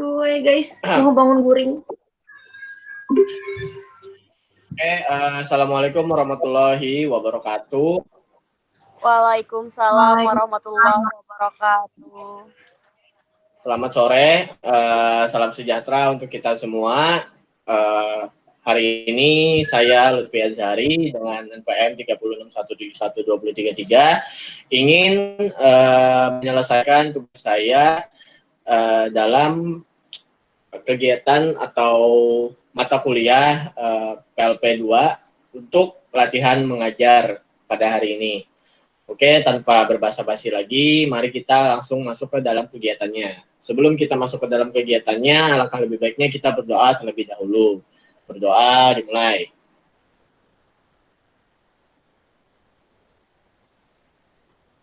Gue guys, mau bangun guring. Assalamualaikum warahmatullahi wabarakatuh. Waalaikumsalam warahmatullahi wabarakatuh. Selamat sore, salam sejahtera untuk kita semua. Hari ini saya Lutfi Azhari dengan NPM 306171233 ingin menyelesaikan tugas saya dalam kegiatan atau mata kuliah PLP 2 untuk pelatihan mengajar pada hari ini. Oke, tanpa berbasa-basi lagi, mari kita langsung masuk ke dalam kegiatannya. Sebelum kita masuk ke dalam kegiatannya, alangkah lebih baiknya kita berdoa terlebih dahulu. Berdoa dimulai.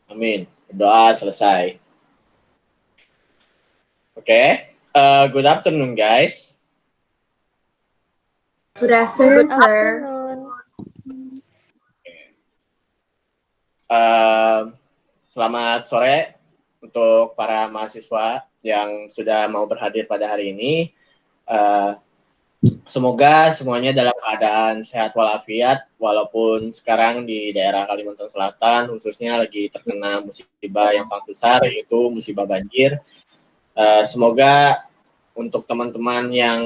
Amin. Berdoa selesai. Oke. Good afternoon, guys. Good afternoon, sir. Selamat sore untuk para mahasiswa yang sudah mau berhadir pada hari ini. Semoga semuanya dalam keadaan sehat walafiat, walaupun sekarang di daerah Kalimantan Selatan khususnya lagi terkena musibah yang sangat besar, yaitu musibah banjir. Semoga untuk teman-teman yang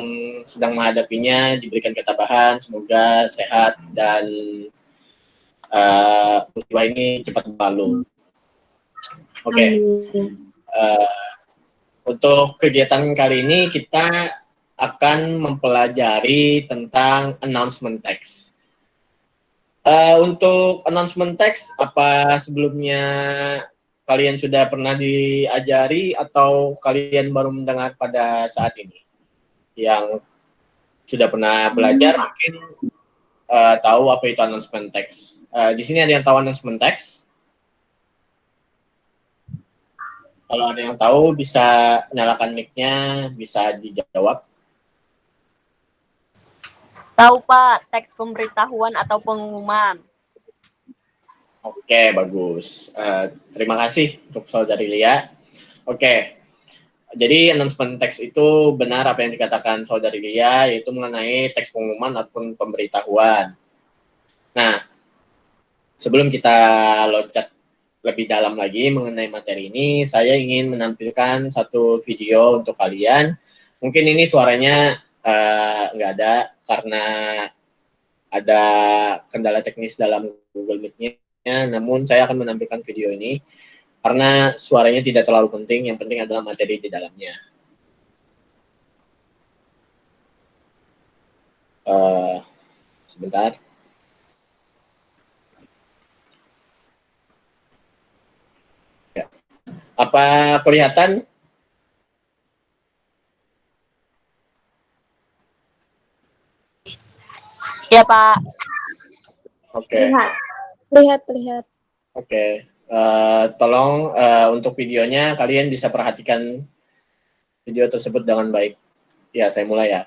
sedang menghadapinya diberikan ketabahan, semoga sehat dan musibah ini cepat berlalu. Oke. Untuk kegiatan kali ini kita akan mempelajari tentang announcement text. Untuk announcement text, apa sebelumnya kalian sudah pernah diajari atau kalian baru mendengar pada saat ini? Yang sudah pernah belajar mungkin tahu apa itu announcement text. Di sini ada yang tahu announcement text? Kalau ada yang tahu bisa nyalakan mic-nya, bisa dijawab. Tahu Pak, teks pemberitahuan atau pengumuman. Oke, bagus. Terima kasih untuk saudari Lia. Oke, jadi announcement text itu benar apa yang dikatakan saudari Lia, yaitu mengenai teks pengumuman ataupun pemberitahuan. Nah, sebelum kita loncat lebih dalam lagi mengenai materi ini, saya ingin menampilkan satu video untuk kalian. Mungkin ini suaranya nggak ada karena ada kendala teknis dalam Google Meet-nya, namun saya akan menampilkan video ini karena suaranya tidak terlalu penting, yang penting adalah materi di dalamnya. Sebentar. Ya. Apa kelihatan? Ya Pak. Oke. Lihat. Oke. Tolong untuk videonya kalian bisa perhatikan video tersebut dengan baik. Ya, saya mulai ya.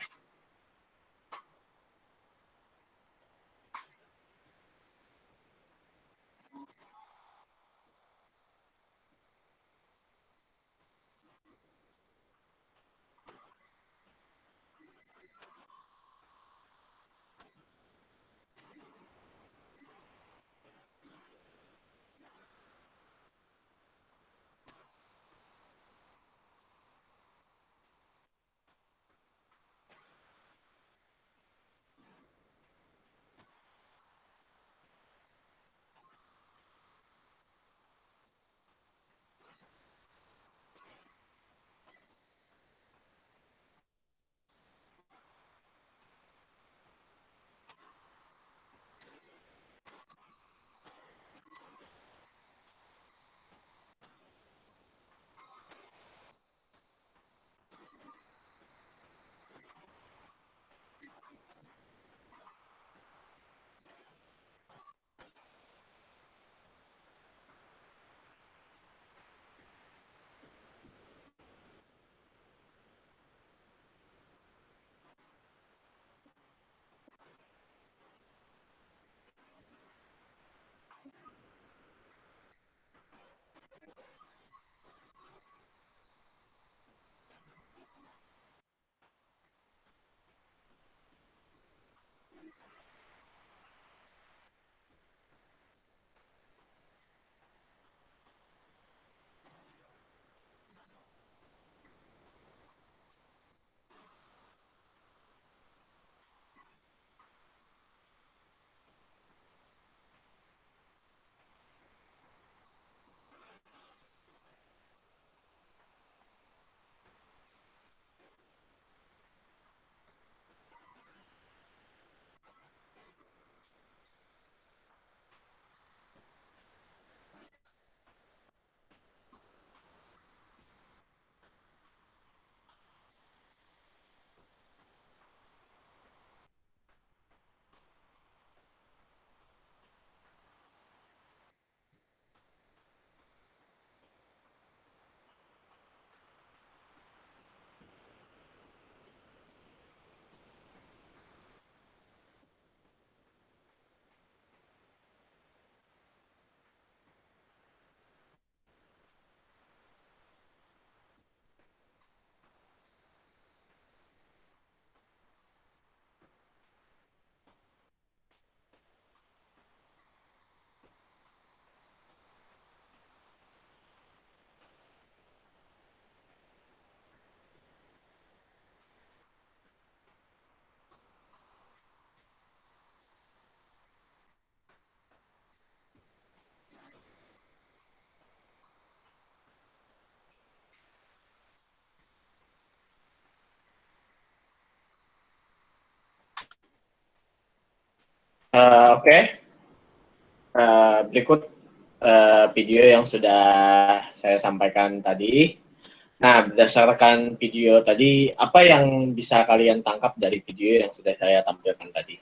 Oke. Berikut video yang sudah saya sampaikan tadi. Nah, berdasarkan video tadi, apa yang bisa kalian tangkap dari video yang sudah saya tampilkan tadi?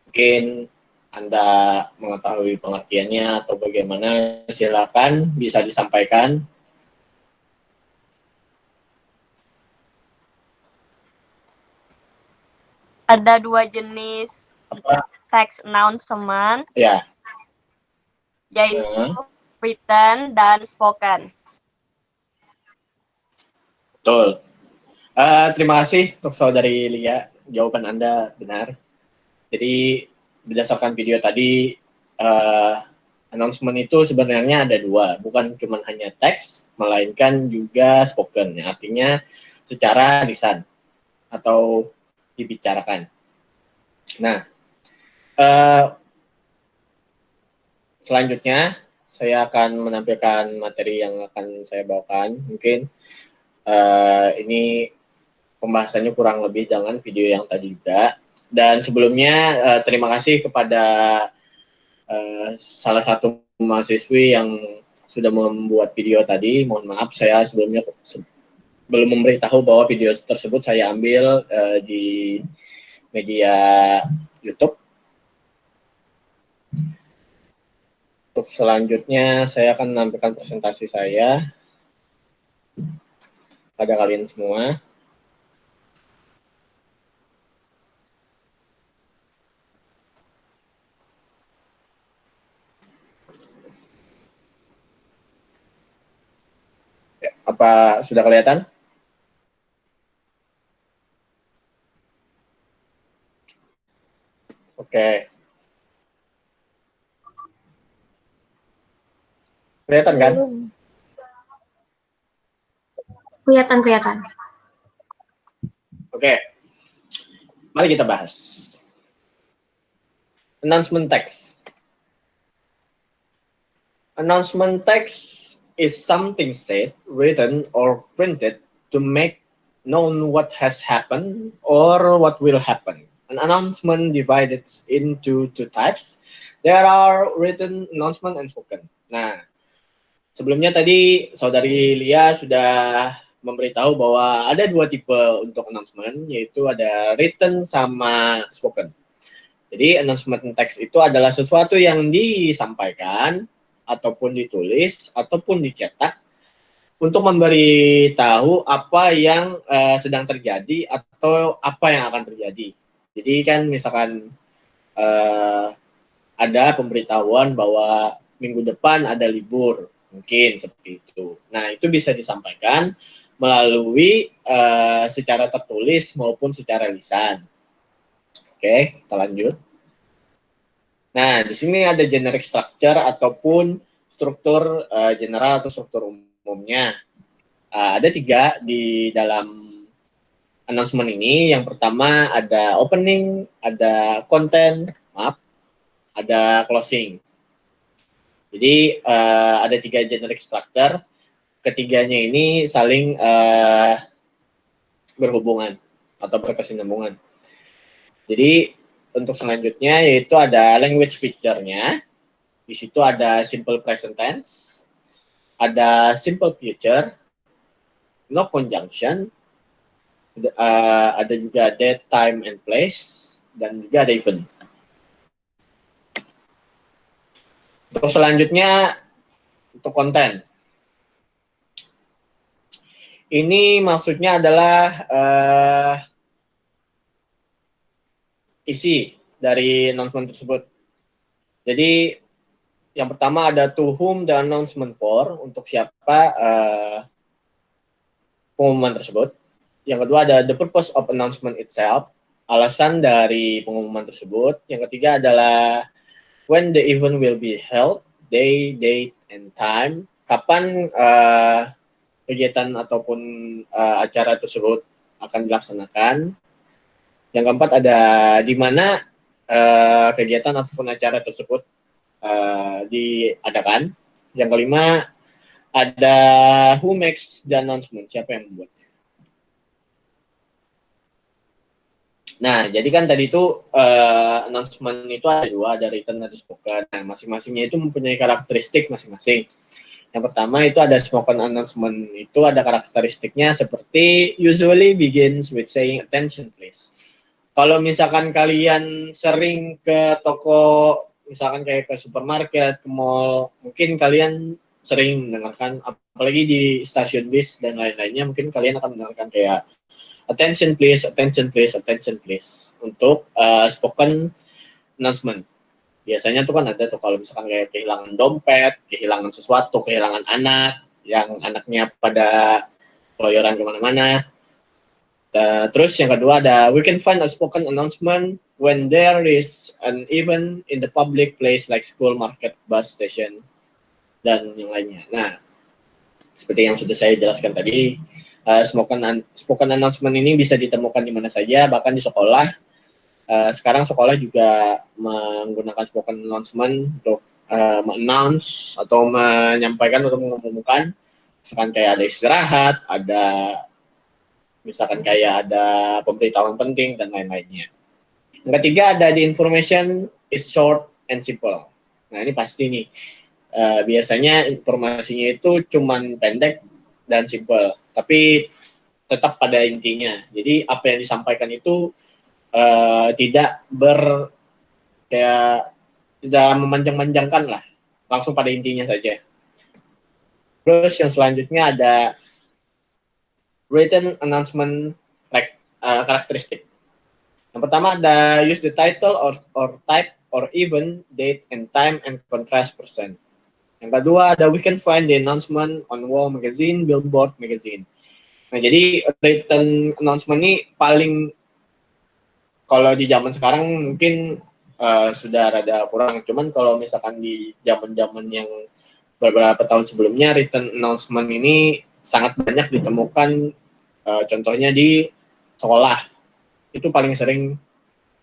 Mungkin Anda mengetahui pengertiannya atau bagaimana, silakan bisa disampaikan. Ada 2 jenis text announcement, Ya. yaitu written dan spoken. Betul. Terima kasih untuk saudari Lia, jawaban Anda benar. Jadi berdasarkan video tadi, announcement itu sebenarnya ada 2, bukan cuma hanya teks, melainkan juga spoken, artinya secara lisan atau dibicarakan. Nah, selanjutnya saya akan menampilkan materi yang akan saya bawakan. Mungkin ini pembahasannya kurang lebih dengan video yang tadi juga. Dan sebelumnya terima kasih kepada salah satu mahasiswi yang sudah membuat video tadi. Mohon maaf saya sebelumnya belum memberitahu bahwa video tersebut saya ambil di media YouTube. Untuk selanjutnya saya akan menampilkan presentasi saya pada kalian semua. Apa sudah kelihatan? Oke. Kelihatan kan? Kelihatan. Oke. Mari kita bahas. Announcement text. Announcement text is something said, written, or printed to make known what has happened or what will happen. An announcement divided into 2 types. There are written announcement and spoken. Nah, sebelumnya tadi saudari Lia sudah memberitahu bahwa ada 2 tipe untuk announcement, yaitu ada written sama spoken. Jadi announcement text itu adalah sesuatu yang disampaikan ataupun ditulis ataupun dicetak untuk memberitahu apa yang sedang terjadi atau apa yang akan terjadi. Jadi kan misalkan ada pemberitahuan bahwa minggu depan ada libur, mungkin seperti itu. Nah, itu bisa disampaikan melalui secara tertulis maupun secara lisan. Oke, kita lanjut. Nah, di sini ada generic structure ataupun struktur general atau struktur umumnya. Ada 3 di dalam announcement ini. Yang pertama ada opening, ada content, ada closing. Jadi ada 3 generic structure. Ketiganya ini saling berhubungan atau berkesinambungan. Jadi untuk selanjutnya yaitu ada language feature-nya. Di situ ada simple present tense, ada simple future, no conjunction, ada juga date, time, and place, dan juga ada event. Untuk selanjutnya, untuk konten. Ini maksudnya adalah isi dari announcement tersebut. Jadi yang pertama ada to whom the announcement for, untuk siapa pengumuman tersebut. Yang kedua ada the purpose of announcement itself, alasan dari pengumuman tersebut. Yang ketiga adalah when the event will be held, day, date, and time, kapan kegiatan ataupun acara tersebut akan dilaksanakan. Yang keempat ada di mana kegiatan ataupun acara tersebut diadakan. Yang kelima ada who makes the announcement, siapa yang membuatnya. Nah, jadi kan tadi itu announcement itu ada dua, ada written, ada spoken. Nah, masing-masingnya itu mempunyai karakteristik masing-masing. Yang pertama itu ada spoken announcement, itu ada karakteristiknya seperti usually begins with saying attention please. Kalau misalkan kalian sering ke toko, misalkan kayak ke supermarket, ke mall, mungkin kalian sering mendengarkan, apalagi di stasiun bis dan lain-lainnya, mungkin kalian akan mendengarkan kayak attention please, attention please, attention please untuk spoken announcement. Biasanya tuh kan ada tuh kalau misalkan kayak kehilangan dompet, kehilangan sesuatu, kehilangan anak, yang anaknya pada keloyoran kemana-mana. Terus yang kedua ada we can find a spoken announcement when there is an event in the public place like school, market, bus station, dan yang lainnya. Nah, seperti yang sudah saya jelaskan tadi, spoken announcement ini bisa ditemukan di mana saja, bahkan di sekolah. Sekarang sekolah juga menggunakan spoken announcement untuk announce atau menyampaikan atau mengumumkan, misalkan kayak ada istirahat, ada misalkan kayak ada pemberitahuan penting dan lain-lainnya. Yang ketiga ada the information is short and simple. Nah ini pasti nih, biasanya informasinya itu cuman pendek dan simple, tapi tetap pada intinya. Jadi apa yang disampaikan itu tidak tidak memanjang-manjangkan lah, langsung pada intinya saja. Terus yang selanjutnya ada written announcement karakteristik. Yang pertama ada use the title or type or even date and time and contrast percent. Yang kedua ada we can find the announcement on wall magazine, billboard magazine. Nah jadi written announcement ini paling, kalau di zaman sekarang mungkin sudah rada kurang. Cuman kalau misalkan di zaman-zaman yang beberapa tahun sebelumnya, written announcement ini sangat banyak ditemukan. Contohnya di sekolah, itu paling sering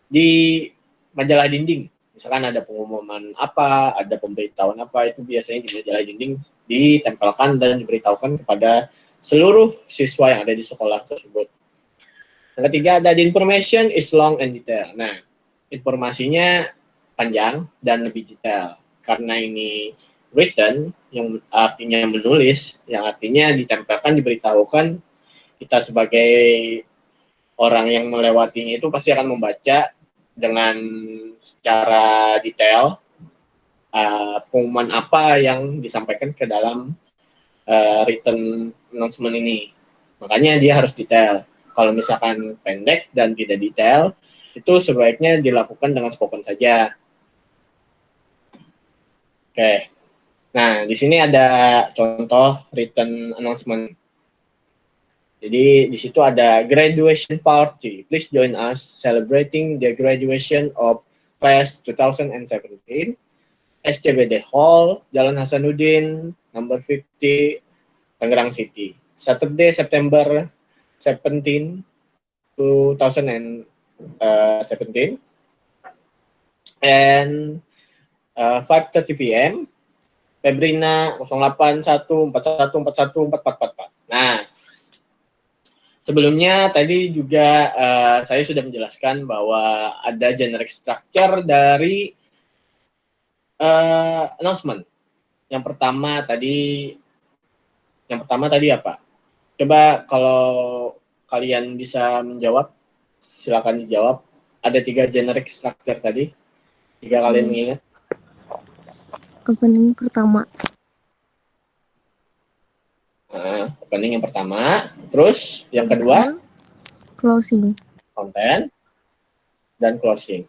di majalah dinding. Misalkan ada pengumuman apa, ada pemberitahuan apa, itu biasanya di majalah dinding ditempelkan dan diberitahukan kepada seluruh siswa yang ada di sekolah tersebut. Yang ketiga ada the information is long and detail. Nah, informasinya panjang dan lebih detail. Karena ini written, yang artinya menulis, yang artinya ditempelkan, diberitahukan, kita sebagai orang yang melewatinya itu pasti akan membaca dengan secara detail pengumuman apa yang disampaikan ke dalam written announcement ini. Makanya dia harus detail. Kalau misalkan pendek dan tidak detail, itu sebaiknya dilakukan dengan spoken saja. Oke. Nah, di sini ada contoh written announcement. Jadi di situ ada graduation party. Please join us celebrating the graduation of class 2017. SCBD Hall, Jalan Hasanuddin, number 50, Tangerang City. Saturday, September 17, 2017. And 5:30 p.m. Febrina 0814141444. Nah, sebelumnya tadi juga saya sudah menjelaskan bahwa ada generic structure dari announcement. Yang pertama tadi apa? Coba kalau kalian bisa menjawab, silakan dijawab. Ada 3 generic structure tadi. Jika kalian mengingat. Opening pertama. Opening yang pertama. Terus yang kedua? Closing. Content. Dan closing.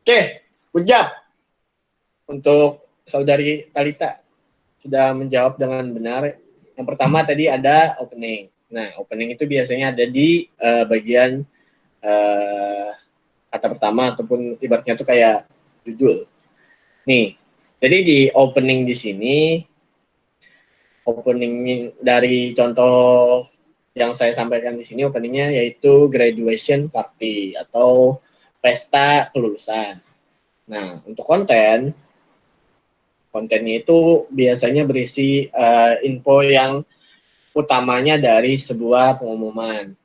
Oke, good job. Untuk saudari Talita sudah menjawab dengan benar. Yang pertama tadi ada opening. Nah, opening itu biasanya ada di bagian kata pertama ataupun ibaratnya itu kayak judul. Nih, jadi di opening di sini, opening dari contoh yang saya sampaikan di sini, openingnya yaitu graduation party atau pesta kelulusan. Nah, untuk kontennya itu biasanya berisi info yang utamanya dari sebuah pengumuman.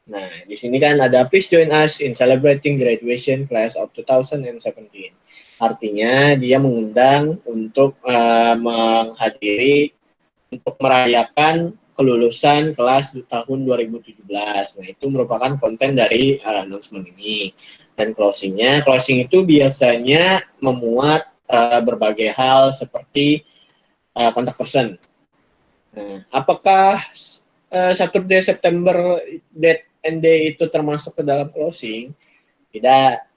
Nah, di sini kan ada please join us in celebrating graduation class of 2017. Artinya dia mengundang untuk menghadiri untuk merayakan kelulusan kelas tahun 2017. Nah, itu merupakan konten dari announcement ini. Dan closing itu biasanya memuat berbagai hal seperti kontak person. Nah, apakah Saturday September date and day itu termasuk ke dalam closing? Tidak.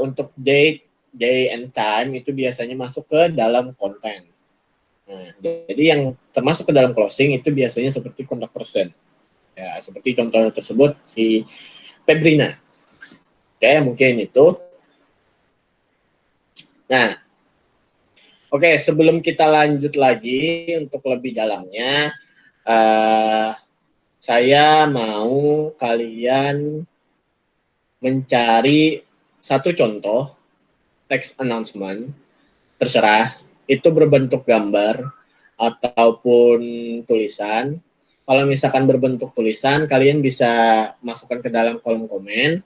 Untuk date, day, and time itu biasanya masuk ke dalam konten. Nah, jadi yang termasuk ke dalam closing itu biasanya seperti kontak person. Ya, seperti contoh tersebut si Febrina. Oke, mungkin itu. Nah, oke, sebelum kita lanjut lagi untuk lebih dalamnya, saya mau kalian mencari satu contoh text announcement, terserah, itu berbentuk gambar ataupun tulisan. Kalau misalkan berbentuk tulisan, kalian bisa masukkan ke dalam kolom komen.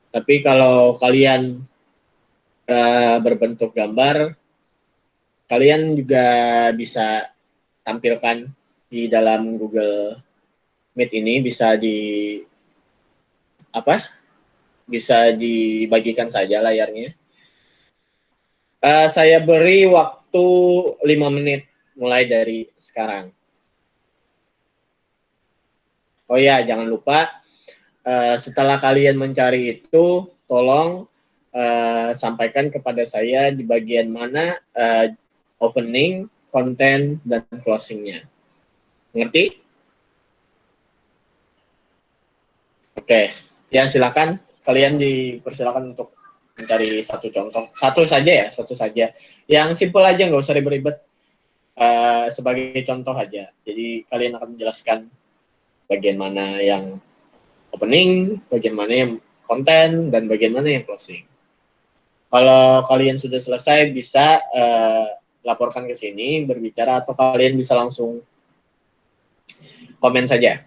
Tapi kalau kalian berbentuk gambar, kalian juga bisa tampilkan di dalam Google Meet ini, bisa dibagikan saja layarnya. Saya beri waktu 5 menit mulai dari sekarang. Oh ya, jangan lupa setelah kalian mencari itu, tolong sampaikan kepada saya di bagian mana opening, konten, dan closing-nya. Ngerti? Oke, ya silakan. Kalian dipersilakan untuk mencari satu contoh. Satu saja. Yang simple aja, nggak usah ribet-ribet. Sebagai contoh aja. Jadi kalian akan menjelaskan bagian mana yang opening, bagian mana yang konten, dan bagian mana yang closing. Kalau kalian sudah selesai, bisa laporkan ke sini, berbicara, atau kalian bisa langsung komen saja.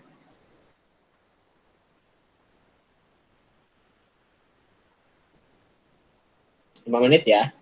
5 menit ya.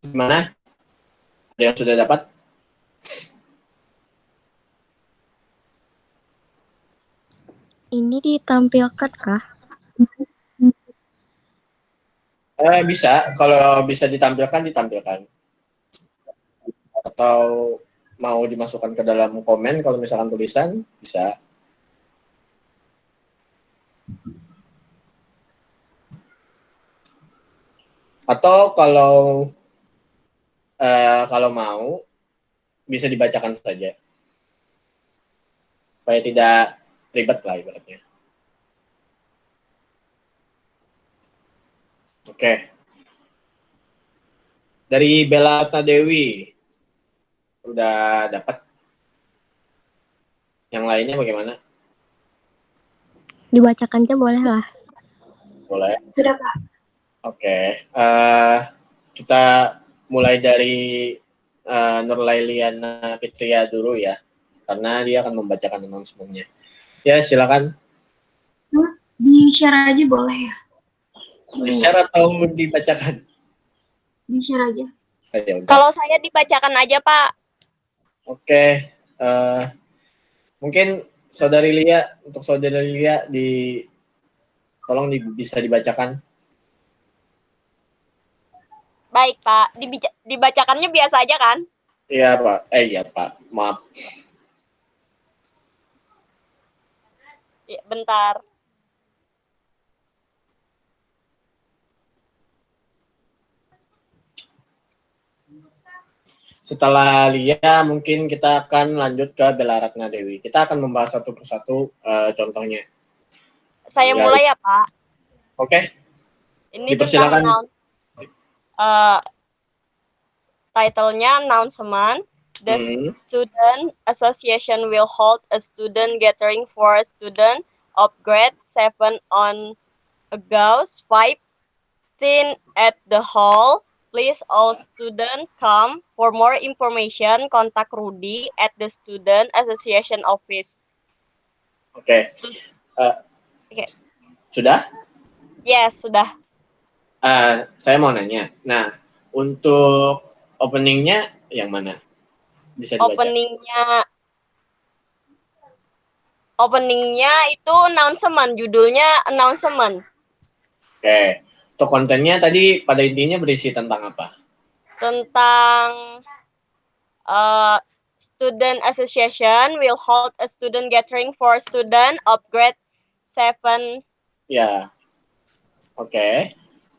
Gimana? Ada yang sudah dapat? Ini ditampilkan kah? Bisa, kalau bisa ditampilkan. Atau mau dimasukkan ke dalam komen, kalau misalkan tulisan, bisa. Atau kalau mau, bisa dibacakan saja. Supaya tidak ribet lah ibaratnya. Oke. Dari Bella Dewi udah dapat. Yang lainnya bagaimana? Dibacakan aja boleh lah. Boleh. Sudah, Kak. Oke. Kita mulai dari Nurlailiana Fitria dulu ya, karena dia akan membacakan announcement-nya. Ya, silakan. Di-share aja boleh ya? Boleh nggak? Di-share atau dibacakan? Di-share aja. Ya udah. Kalau saya dibacakan aja, Pak. Oke. Mungkin Saudari Lia, untuk Saudari Lia tolong bisa dibacakan. Baik, Pak. Dibacakannya biasa aja kan? Iya, Pak. Iya, Pak. Maaf. Ya, bentar. Setelah Lia, mungkin kita akan lanjut ke Bella Ratna Dewi. Kita akan membahas satu persatu contohnya. Saya Ya. mulai ya, Pak. Oke. Ini Dipersilakan. tentang title-nya announcement. The Student Association will hold a student gathering for a student of grade 7 on August 15 at the hall. Please all students come. For more information, contact Rudy at the Student Association office. Oke. Oke. Sudah? Yes, sudah. Saya mau nanya. Nah, untuk openingnya yang mana? Bisa dibaca. Openingnya itu announcement, judulnya announcement. Oke. Untuk kontennya tadi pada intinya berisi tentang apa? Tentang student association will hold a student gathering for student of grade 7. Ya. Oke.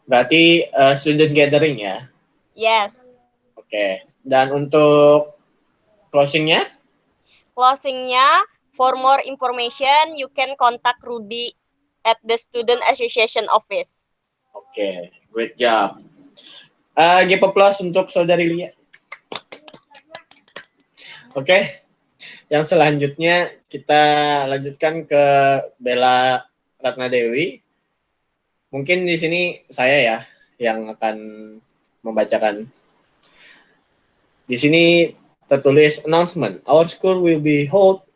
Berarti student gathering ya? Yes. Oke. Dan untuk closingnya? Closingnya, for more information, you can contact Rudy at the Student Association office. Oke, great job. Give applause untuk Saudari Lia. Oke, yang selanjutnya kita lanjutkan ke Bella Ratna Dewi. Mungkin di sini saya ya yang akan membacakan. Di sini tertulis announcement. Our school will be hold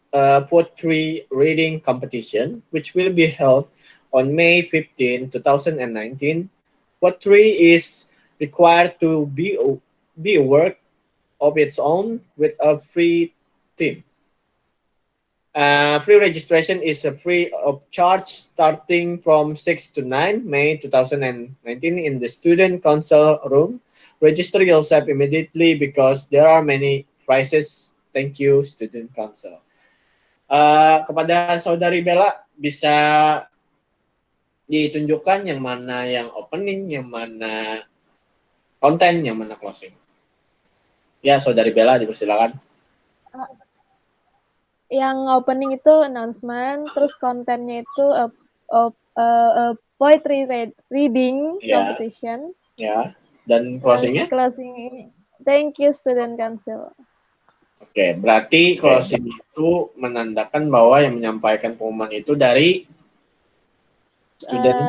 poetry reading competition, which will be held on May 15, 2019. Poetry is required to be a work of its own with a free theme. Free registration is free of charge starting from 6 to 9 May 2019 in the student council room. Register yourself immediately because there are many prizes. Thank you, student council. Kepada Saudari Bella, bisa ditunjukkan yang mana yang opening, yang mana konten, yang mana closing. Ya, Saudari Bella, dipersilakan. Yang opening itu announcement, terus kontennya itu poetry reading competition. Ya, dan closingnya? Closing ini, thank you student council. Oke, berarti closing itu menandakan bahwa yang menyampaikan pengumuman itu dari student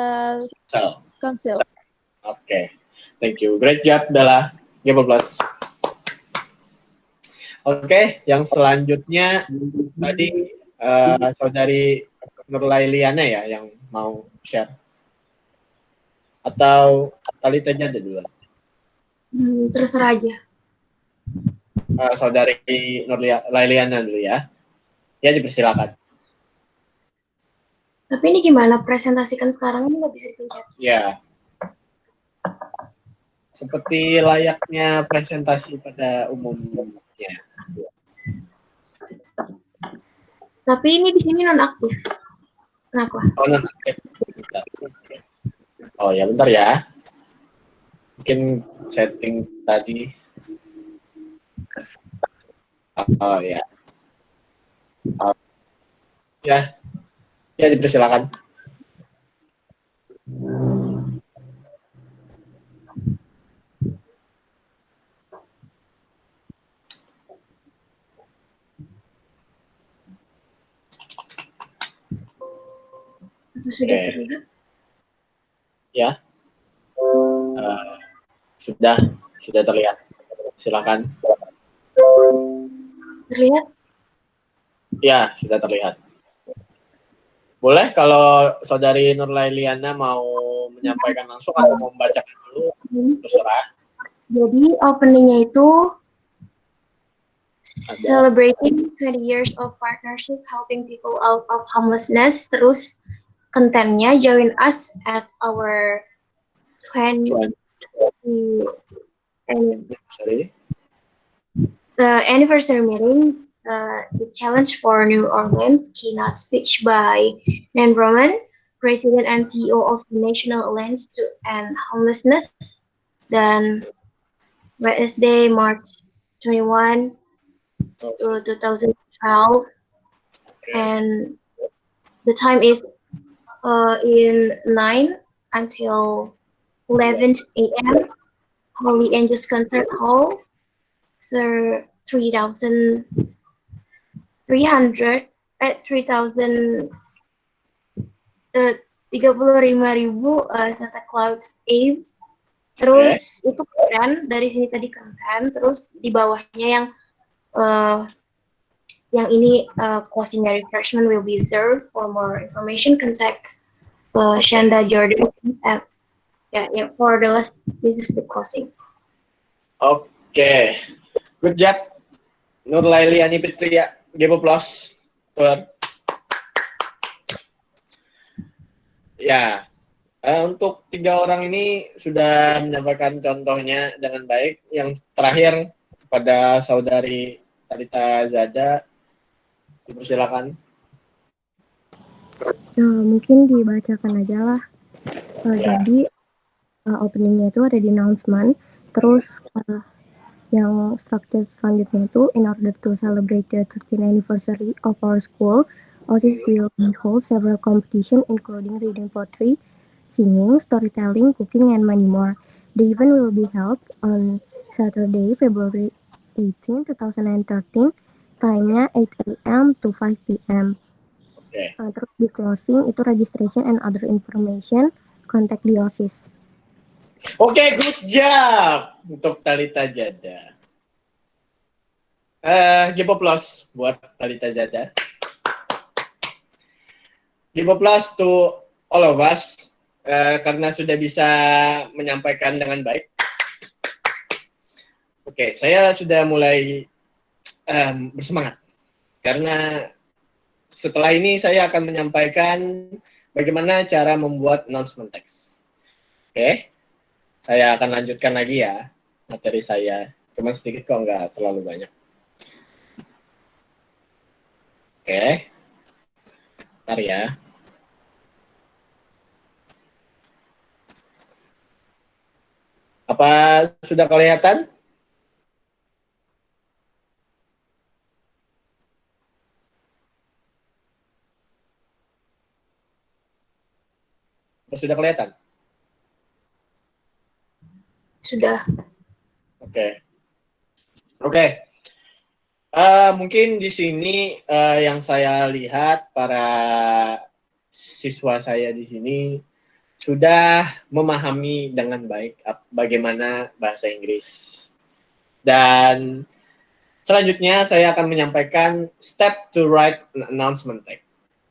council. Oke, thank you. Great job, Bella. Give applause. Oke, yang selanjutnya tadi Saudari Nurlailiana ya yang mau share. Atau Talita aja dulu. Terserah aja. Saudari Nurlailiana dulu ya. Ya, dipersilakan. Tapi ini gimana? Presentasikan sekarang ini nggak bisa dipencet. Ya. Seperti layaknya presentasi pada umumnya. Tapi ini di sini nonaktif. Kenapa? Oh, nonaktif. Oh ya, bentar ya. Mungkin setting tadi. Oh ya. Ya, Ya, dipersilakan. Apa sudah Oke. terlihat? Ya, sudah terlihat. Silakan. Terlihat? Ya, sudah terlihat. Boleh kalau Saudari Nurlailiana mau menyampaikan langsung atau mau membacakan dulu, terserah. Jadi openingnya itu celebrating 20 years of partnership helping people out of homelessness. Terus kontennya join us at our 20 Sorry. anniversary meeting. The challenge for New Orleans keynote speech by Nan Roman, President and CEO of the National Alliance to End Homelessness. Dan Wednesday, March 21, 2012, and the time is in 9 until 11 a.m. Holy Angels Concert Hall, Sir 3,000 35.000 Santa Cloud Ave. Terus itu kan dari sini tadi konten, terus di bawahnya yang ini closing refreshment will be served. For more information, contact Shanda Jordan. For the last, this is the closing. Oke. Good job. Nurlailiani Fitria, give applause. Ya, untuk 3 orang ini sudah menyampaikan contohnya dengan baik. Yang terakhir kepada Saudari Talita Zada, dipersilakan. Mungkin dibacakan aja lah. Jadi openingnya itu ada di announcement. Terus yang struktur selanjutnya itu in order to celebrate the 13th anniversary of our school, OSIS will hold several competition including reading poetry, singing, storytelling, cooking, and many more. The event will be held on Saturday, February 18, 2013. Time-nya 8 a.m. to 5 p.m. Terus di closing itu registration and other information, contact the OSIS. Oke, good job untuk Talita Jada. Give applause buat Talita Jada. Give applause to all of us karena sudah bisa menyampaikan dengan baik. Oke, saya sudah mulai bersemangat karena setelah ini saya akan menyampaikan bagaimana cara membuat announcement text. Oke. Saya akan lanjutkan lagi ya materi saya, cuma sedikit kok, nggak terlalu banyak. Oke, bentar ya. Apa sudah kelihatan? Apa sudah kelihatan? Sudah. Oke. Mungkin di sini yang saya lihat para siswa saya di sini sudah memahami dengan baik bagaimana bahasa Inggris. Dan selanjutnya saya akan menyampaikan step to write an announcement text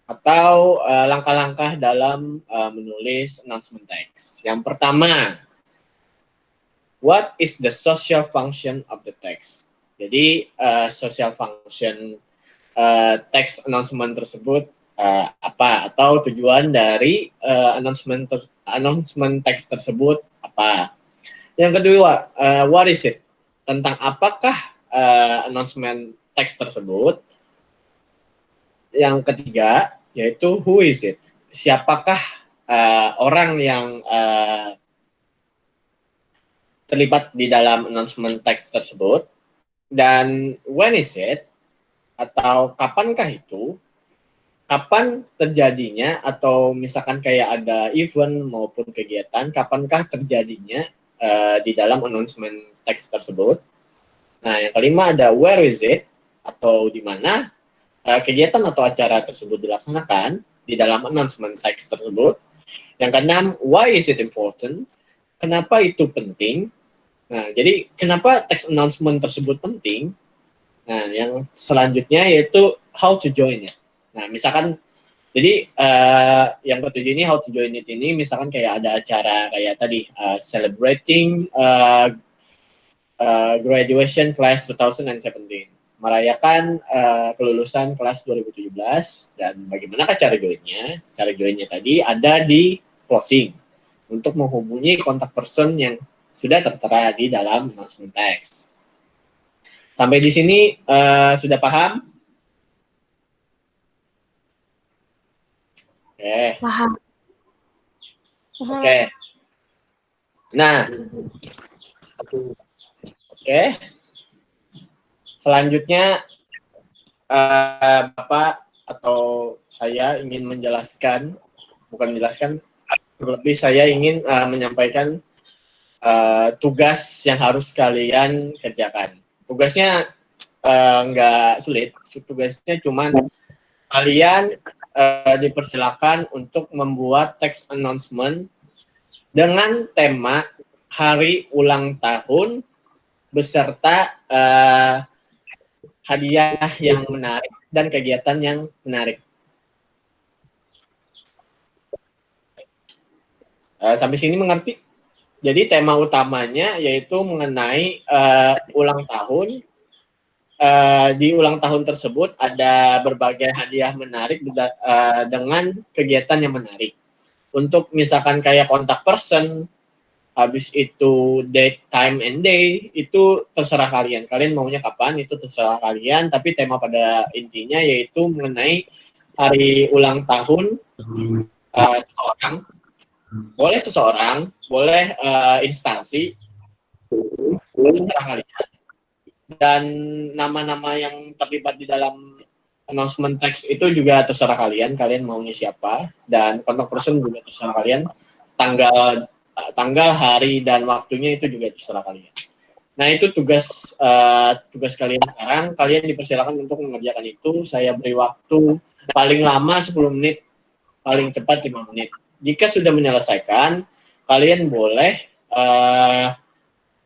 atau langkah-langkah dalam menulis announcement text. Yang pertama, what is the social function of the text? Jadi social function text announcement tersebut apa, atau tujuan dari announcement text tersebut apa? Yang kedua, what is it? Tentang apakah announcement text tersebut? Yang ketiga, yaitu who is it? Siapakah orang yang terlibat di dalam announcement text tersebut, dan when is it, atau kapankah itu, kapan terjadinya, atau misalkan kayak ada event maupun kegiatan, kapankah terjadinya di dalam announcement text tersebut. Nah, yang kelima ada where is it, atau di mana kegiatan atau acara tersebut dilaksanakan di dalam announcement text tersebut. Yang keenam, why is it important, kenapa itu penting. Nah, jadi kenapa text announcement tersebut penting. Nah, yang selanjutnya yaitu how to join it. Nah, misalkan, jadi yang ketujuh ini how to join it ini, misalkan kayak ada acara kayak tadi, celebrating graduation class 2017, merayakan kelulusan kelas 2017, dan bagaimana cara joinnya? Cara joinnya tadi ada di closing, untuk menghubungi kontak person yang sudah tertera di dalam announcement text. Sampai di sini sudah paham? Oke. Paham. Oke. Nah, oke. Selanjutnya Bapak atau saya ingin menjelaskan, bukan menjelaskan, lebih saya ingin menyampaikan tugas yang harus kalian kerjakan. Tugasnya nggak sulit, tugasnya cuma kalian dipersilakan untuk membuat text announcement dengan tema hari ulang tahun beserta hadiah yang menarik dan kegiatan yang menarik. Sampai sini mengerti? Jadi tema utamanya yaitu mengenai ulang tahun. Di ulang tahun tersebut ada berbagai hadiah menarik dengan kegiatan yang menarik. Untuk misalkan kayak kontak person, habis itu date, time, and day, itu terserah kalian. Kalian maunya kapan, itu terserah kalian. Tapi tema pada intinya yaitu mengenai hari ulang tahun seseorang. Boleh seseorang, boleh instansi, terserah kalian. Dan nama-nama yang terlibat di dalam announcement text itu juga terserah kalian maunya siapa, dan kontak person juga terserah kalian, tanggal, hari, dan waktunya itu juga terserah kalian. Nah, itu tugas kalian sekarang. Kalian dipersilakan untuk mengerjakan itu. Saya beri waktu paling lama 10 menit, paling cepat 5 menit. Jika sudah menyelesaikan, kalian boleh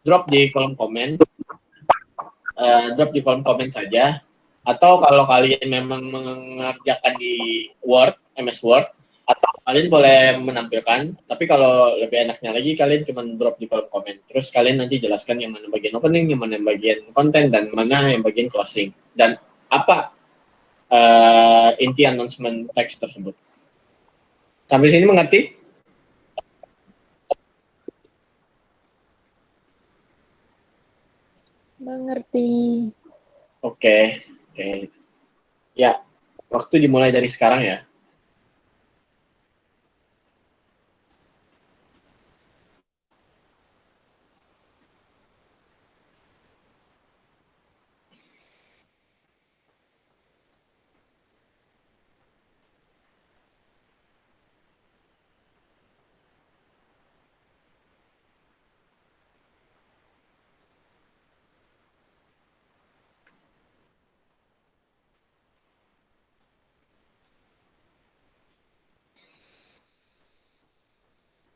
drop di kolom komen. Drop di kolom komen saja, atau kalau kalian memang mengerjakan di Word, MS Word, atau kalian boleh menampilkan. Tapi kalau lebih enaknya lagi, kalian cuma drop di kolom komen, terus kalian nanti jelaskan yang mana bagian opening, yang mana bagian konten, dan mana yang bagian closing, dan apa inti announcement text tersebut. Sampai sini mengerti? Mengerti. Oke. Ya, waktu dimulai dari sekarang ya.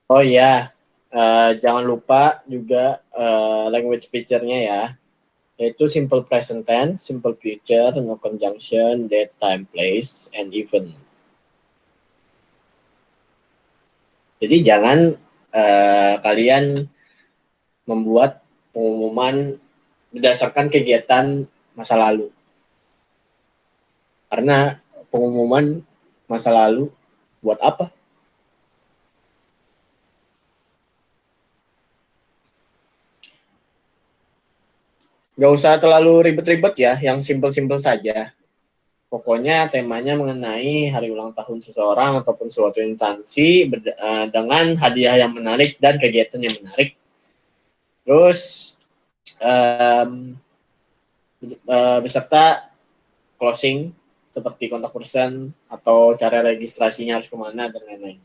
Oh iya, jangan lupa juga language feature-nya ya, yaitu simple present tense, simple future, no conjunction, date, time, place, and event. Jadi jangan kalian membuat pengumuman berdasarkan kegiatan masa lalu. Karena pengumuman masa lalu buat apa? Nggak usah terlalu ribet-ribet ya, yang simple-simple saja. Pokoknya temanya mengenai hari ulang tahun seseorang ataupun suatu instansi dengan hadiah yang menarik dan kegiatan yang menarik. Terus beserta closing seperti kontak person atau cara registrasinya harus kemana dan lain-lain.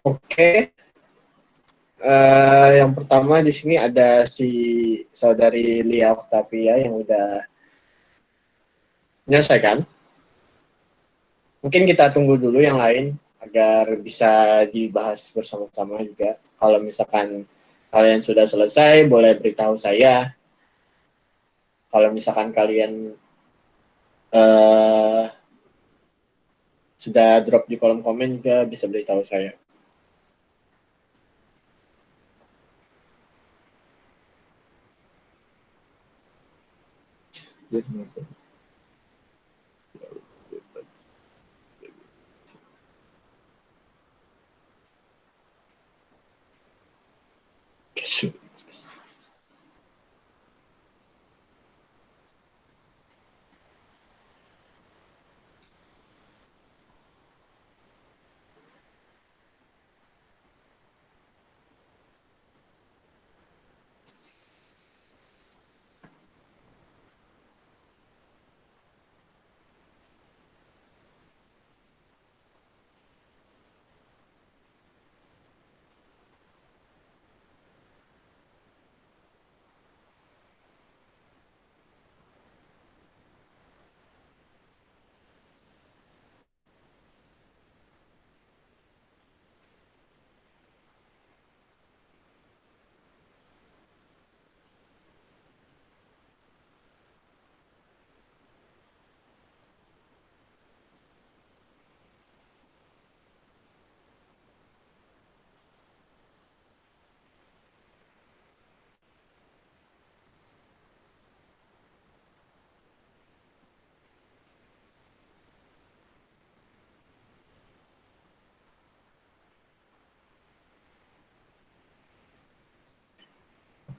Oke, yang pertama di sini ada si saudari Lia Octavia yang udah menyelesaikan. Mungkin kita tunggu dulu yang lain agar bisa dibahas bersama-sama juga. Kalau misalkan kalian sudah selesai, boleh beritahu saya. Kalau misalkan kalian sudah drop di kolom komen juga bisa beritahu saya.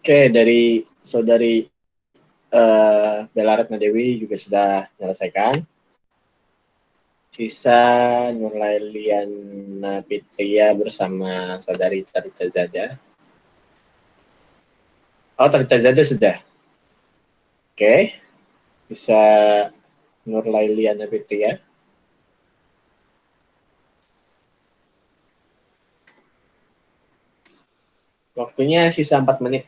Oke, dari saudari Bella Retna Dewi juga sudah menyelesaikan. Sisa Nurlailiana Fitria bersama saudari Tarita Zada. Oh, Tarita Zada sudah. Oke. Bisa Nurlailiana Fitria. Waktunya sisa 4 menit.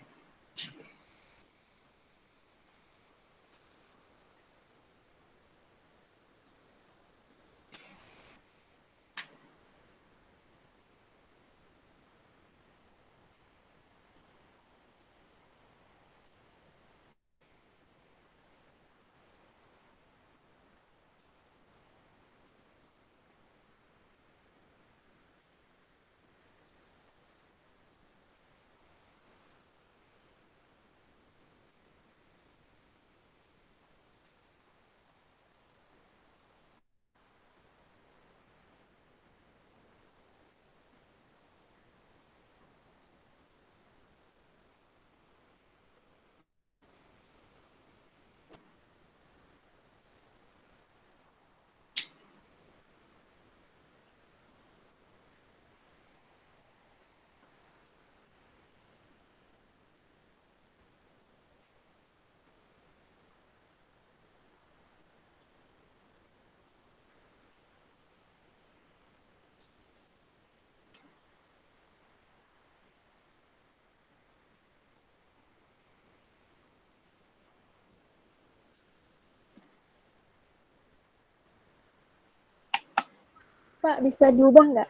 Pak, bisa diubah nggak?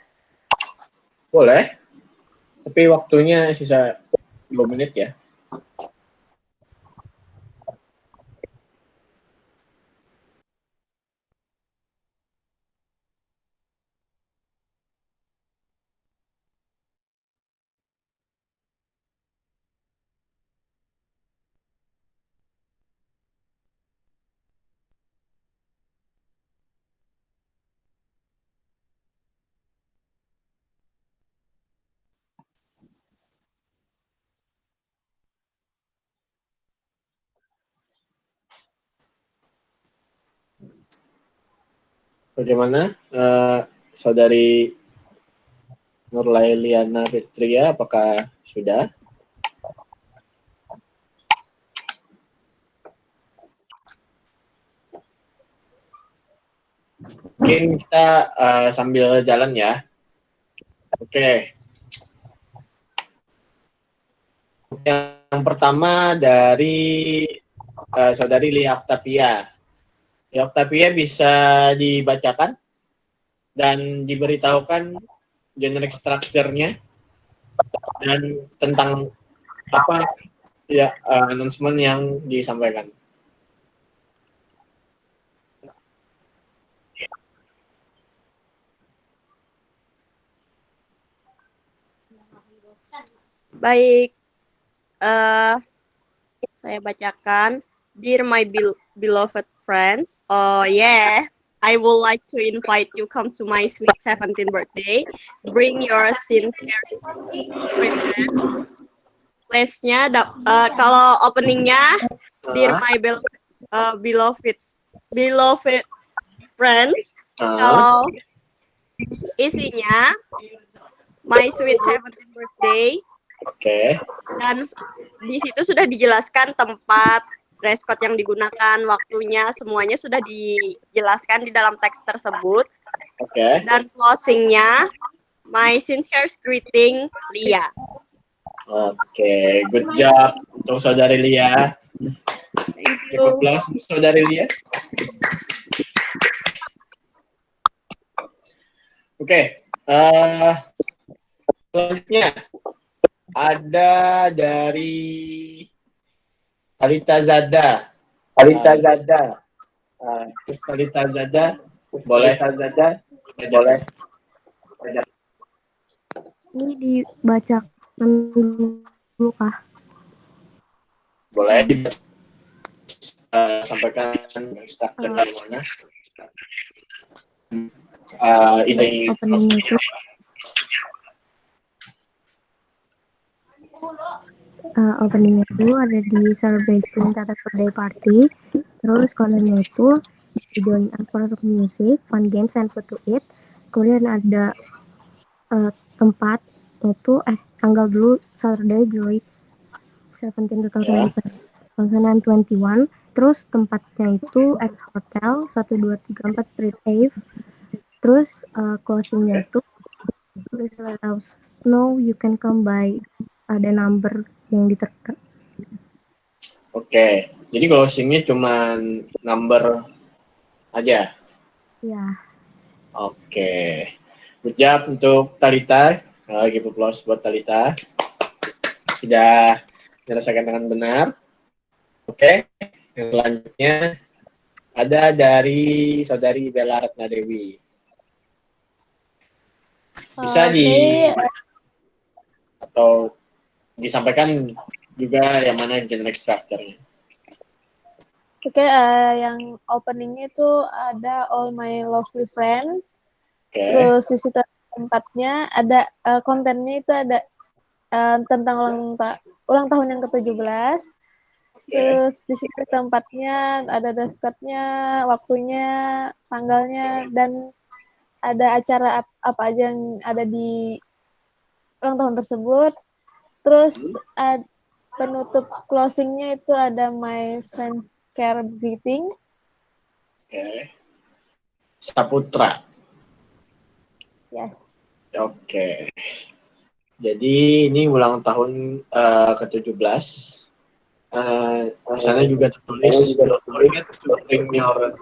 Boleh. Tapi waktunya sisa 2 menit ya. Bagaimana, saudari Nurlailiana Fitria, apakah sudah? Mungkin kita sambil jalan ya. Oke. Yang pertama dari saudari Lia Octavia. Lia Octavia bisa dibacakan dan diberitahukan generic structure-nya dan tentang apa ya announcement yang disampaikan. Baik, saya bacakan. Dear my beloved friends, oh yeah, I would like to invite you come to my sweet 17th birthday. Bring your sincere present. Place-nya, kalau openingnya, Dear my beloved friends. Kalau isinya, my sweet 17th birthday. Oke. Dan di situ sudah dijelaskan tempat, dress code yang digunakan, waktunya, semuanya sudah dijelaskan di dalam teks tersebut. Oke. Dan closingnya, my sincere greeting, Lia. Oke, good job untuk saudari Lia. Thank you. Applause untuk saudari Lia. Oke, selanjutnya ada dari Tarita Zada. Tarita Zada. Tarita Zada, boleh. Zada, boleh. Ini dibacakan dulu kah? Boleh sampaikan structure dari mana? Ini Openingnya itu openingnya itu ada di Celebrating Tata Birthday Party. Terus kontennya itu join us for music, fun games, and food to eat. Kemudian ada tempat itu tanggal dulu Saturday July 17 2021. Terus tempatnya itu X Hotel 1234 Street Ave. Terus closingnya itu please let us know you can come by ada number yang diterka. Oke, jadi closingnya cuma number aja. Ya. Oke, good job untuk Talita. Lagi applause buat Talita. Sudah menyelesaikan dengan benar. Oke, yang selanjutnya ada dari saudari Bella Ratna Dewi. Bisa atau disampaikan juga yang mana generic structure-nya. Oke, yang openingnya itu ada All My Lovely Friends. Terus visitor tempatnya ada kontennya itu ada tentang ulang tahun yang ke-17. Terus di situ tempatnya ada deskotnya, waktunya, tanggalnya, dan ada acara apa aja yang ada di ulang tahun tersebut. Terus penutup closingnya itu ada My Sincere Greeting. Oke. Saputra. Yes. Oke. Jadi ini ulang tahun ke-17. Di sana juga tertulis don't forget to bring your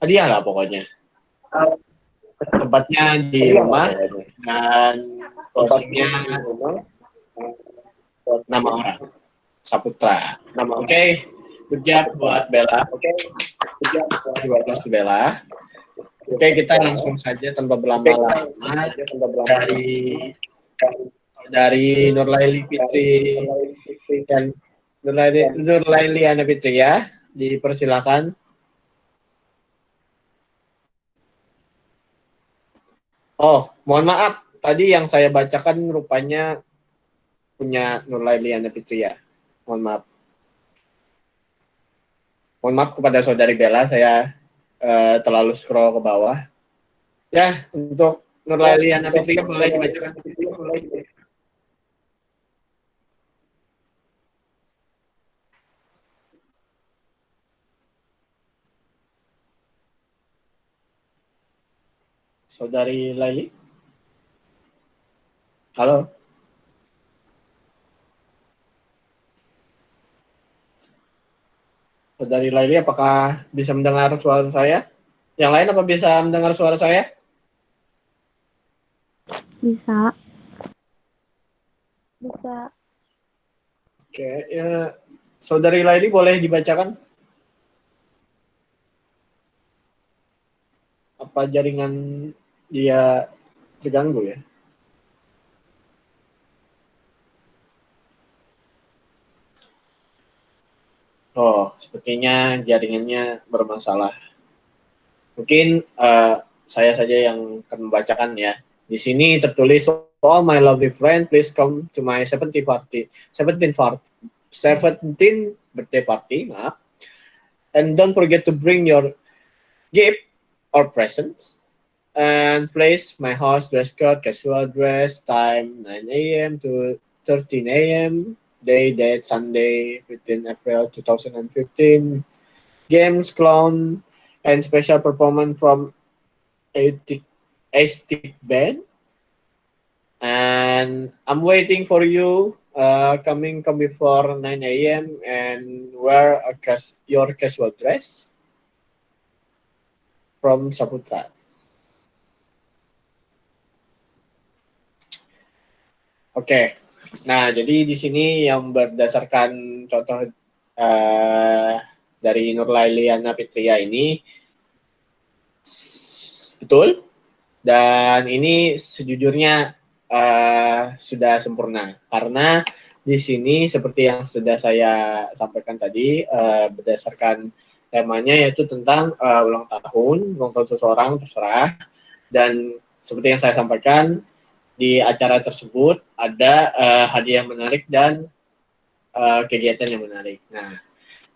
hadiah lah pokoknya. Tempatnya di rumah dan closingnya nama orang Saputra. Oke, good job buat Bella. Bella. Oke, kita langsung saja tanpa berlama-lama dari Nurlaili Fitri dan Nurlaili Ana Fitri ya, dipersilakan. Oh, mohon maaf, tadi yang saya bacakan rupanya punya Nurlaili Ana Fitri ya. Mohon maaf. Mohon maaf kepada saudari Bella, saya terlalu scroll ke bawah. Ya, untuk Nurlaili Ana Fitri boleh dibacakan. Saudari Laili? Halo? Saudari Laili, apakah bisa mendengar suara saya? Yang lain apa bisa mendengar suara saya? Bisa. Oke, ya. Saudari Laili boleh dibacakan? Apa jaringan dia terganggu ya? Oh, sepertinya jaringannya bermasalah. Mungkin saya saja yang akan membacakan ya. Di sini tertulis, all my lovely friend, please come to my 17th birthday party, maaf. And don't forget to bring your gift or presents. And place my house dress code, casual dress, time 9 a.m. to 13 a.m. Day, date, Sunday, 15 April 2015. Games, clown, and special performance from Aesthetic Band. And I'm waiting for you. Come before 9 a.m. and wear your casual dress from Saputra. Oke. Nah, jadi di sini yang berdasarkan contoh dari Nurlaili Ana Fitria ini betul, dan ini sejujurnya sudah sempurna karena di sini seperti yang sudah saya sampaikan tadi, berdasarkan temanya yaitu tentang ulang tahun seseorang terserah, dan seperti yang saya sampaikan di acara tersebut ada hadiah menarik dan kegiatan yang menarik. Nah,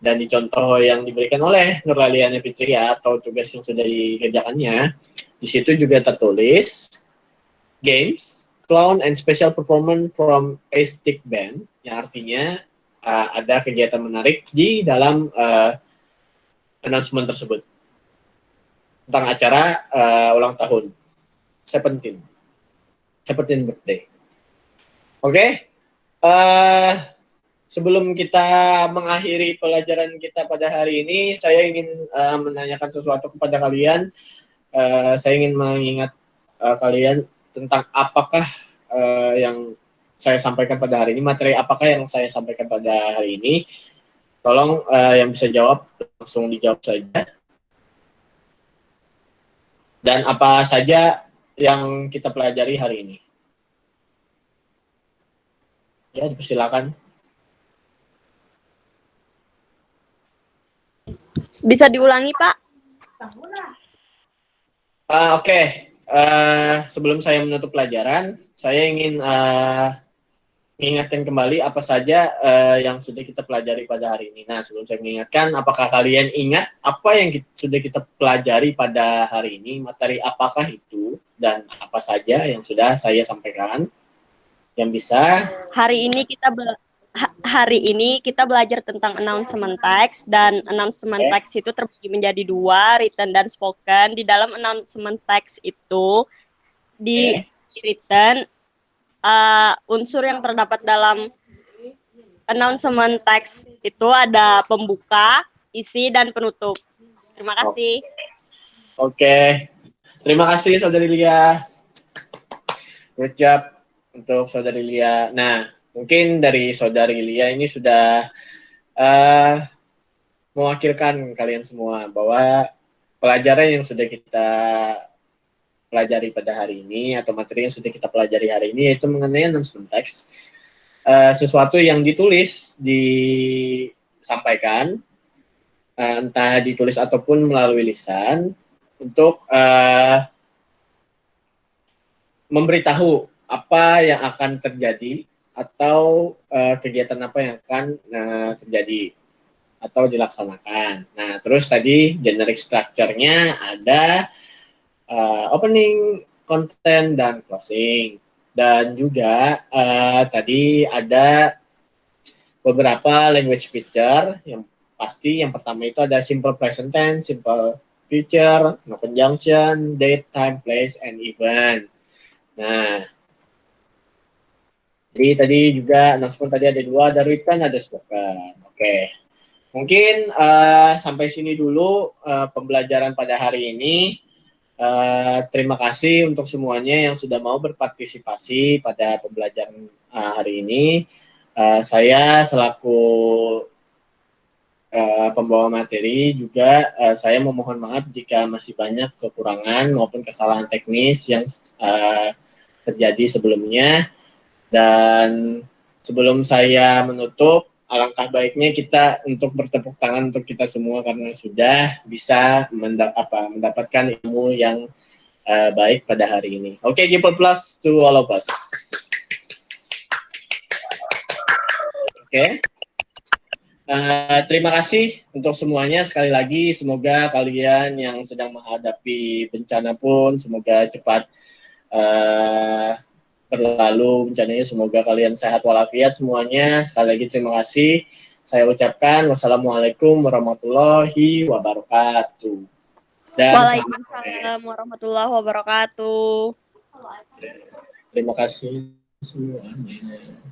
dan di contoh yang diberikan oleh Nuraliana Fitria atau tugas yang sudah dikerjakannya, di situ juga tertulis games, clown, and special performance from a stick band, yang artinya ada kegiatan menarik di dalam announcement tersebut tentang acara ulang tahun 17 birthday. Oke. Sebelum kita mengakhiri pelajaran kita pada hari ini, saya ingin menanyakan sesuatu kepada kalian. Saya ingin mengingat kalian tentang apakah yang saya sampaikan pada hari ini, materi apakah yang saya sampaikan pada hari ini. Tolong yang bisa jawab, langsung dijawab saja. Dan apa saja yang kita pelajari hari ini? Ya, dipersilakan. Bisa diulangi, Pak? Oke. Sebelum saya menutup pelajaran, saya ingin mengingatkan kembali apa saja yang sudah kita pelajari pada hari ini. Nah, sebelum saya mengingatkan, apakah kalian ingat apa yang sudah kita pelajari pada hari ini? Materi apakah itu dan apa saja yang sudah saya sampaikan? Yang bisa. Hari ini kita belajar tentang announcement text, dan announcement text itu terbagi menjadi 2, written dan spoken. Di dalam announcement text itu di written, unsur yang terdapat dalam announcement text itu ada pembuka, isi, dan penutup. Terima kasih. Oke. Terima kasih Saudari Lia. Good job untuk Saudari Lia. Nah, mungkin dari Saudari Lia ini sudah mewakilkan kalian semua bahwa pelajaran yang sudah kita pelajari pada hari ini atau materi yang sudah kita pelajari hari ini yaitu mengenai announcement text, sesuatu yang ditulis, disampaikan, entah ditulis ataupun melalui lisan, untuk memberitahu apa yang akan terjadi atau kegiatan apa yang akan terjadi atau dilaksanakan. Nah, terus tadi generic structure-nya ada opening, content, dan closing. Dan juga tadi ada beberapa language feature yang pasti. Yang pertama itu ada simple present tense, simple future, no conjunction, date, time, place, and event. Nah, jadi tadi juga announcement tadi ada 2, ada written, ada spoken. Oke. Mungkin sampai sini dulu pembelajaran pada hari ini. Terima kasih untuk semuanya yang sudah mau berpartisipasi pada pembelajaran hari ini. Saya selaku pembawa materi juga saya memohon maaf jika masih banyak kekurangan maupun kesalahan teknis yang terjadi sebelumnya. Dan sebelum saya menutup, alangkah baiknya kita untuk bertepuk tangan untuk kita semua karena sudah bisa mendapatkan ilmu yang baik pada hari ini. Oke, give applause to all of us. Oke. Terima kasih untuk semuanya. Sekali lagi, semoga kalian yang sedang menghadapi bencana pun semoga cepat berlalu bencananya. Semoga kalian sehat walafiat semuanya. Sekali lagi terima kasih. Saya ucapkan wassalamualaikum warahmatullahi wabarakatuh. Dan waalaikumsalam warahmatullahi wabarakatuh. Terima kasih semuanya.